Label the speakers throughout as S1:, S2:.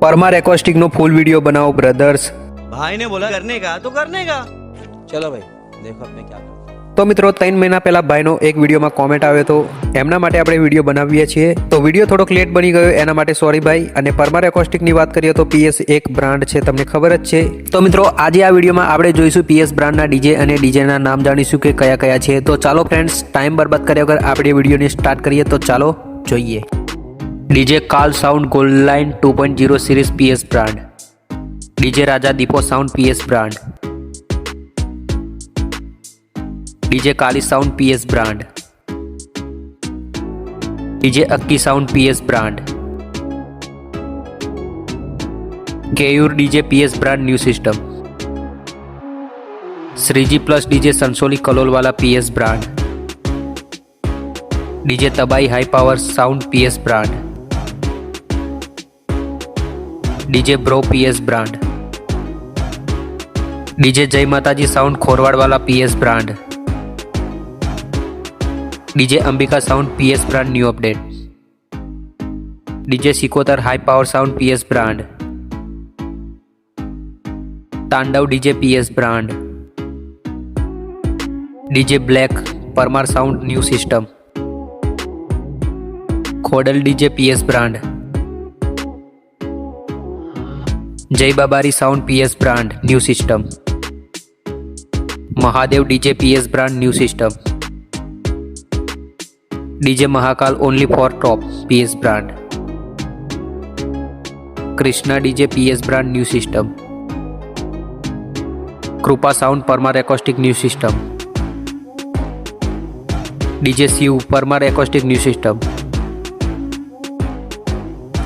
S1: Parmar acoustic नो full video बनाओ brothers.
S2: भाई ने बोला करने का तो करने का।
S3: चलो भाई देखो अपने क्या करते।
S1: तो मित्रों 3 महीना पहला भाईनो एक वीडियो में कॉमेंट आव्यो तो एमना माटे आपणे वीडियो बनावीए छीए। तो वीडियो थोड़ोक लेट बनी गयो एना माटे सॉरी भाई। अने परमार एकोस्टिक नी वात करीए तो PS एक ब्रांड छे, तमने खबर ज छे। तो मित्रों आजे आ वीडियो में आपणे जोईशुं PS ब्रांड ना डीजे अने डीजे ना नाम जाणीशुं के कया कया छे। तो चालो फ्रेंड्स टाइम बर्बाद कर्या वगर आपणे वीडियो ने स्टार्ट करीए। तो चालो जोईए। DJ Kaal sound gold line 2.0 series PS brand. DJ Raja Deepo sound PS brand. DJ Kali sound PS brand. DJ Akki sound PS brand. Keyur DJ PS brand new system. Shreeji plus DJ Sansoli Kalol वाला PS ब्रांड। डीजे तबाई high power sound PS brand. DJ bro PS brand. DJ Jay Mataji sound Khorwad वाला PS brand. DJ Ambika sound PS brand new update. DJ Sikotar high power sound PS brand. Tandav DJ PS brand. DJ black Parmar sound new system. Khodal DJ PS brand. Jay Babari sound PS brand new system. Mahadev DJ PS brand new system. DJ Mahakal only for top PS brand. Krishna DJ PS brand new system. Krupa sound Parmar acoustic new system. DJ Shiv Parmar acoustic new system.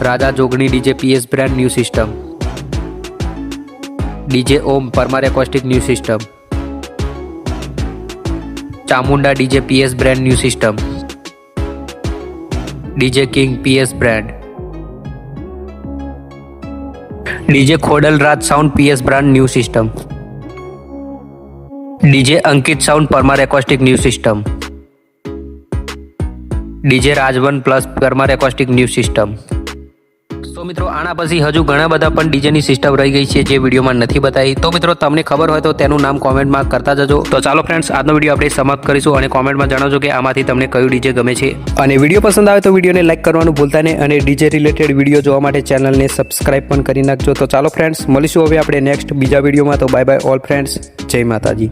S1: Raja Jogni DJ PS brand new system. DJ Om Parmar acoustic new system. Chamunda DJ PS brand new system. DJ king PS brand. DJ Khodal Raj sound PS brand new system. DJ Ankit sound Parmar acoustic new system. DJ Rajvan plus Parmar acoustic new system. तो मित्रों आना पछी हजू घणा बधा पण DJ नी system रही गई है जे वीडियो में नहीं बताई। तो मित्रों तमने खबर होय तो तेनु नाम कॉमेंट में करता जजो। तो चालो फ्रेंड्स आजनो वीडियो आपणे समाप्त करीशुं अने कॉमेंट में जणावजो के आमांथी तमने कयो डीजे गमे छे। अने वीडियो पसंद आवे तो वीडियो ने लाइक करवानुं भूलता नहीं अने डीजे रिलेटेड वीडियो जोवा माटे चेनल ने सब्सक्राइब पण करी नाखजो। तो चालो फ्रेंड्स मळीशुं हवे आपणे नेक्स्ट बीजा वीडियो में। तो बाय बाय ऑल फ्रेंड्स, जय माताजी।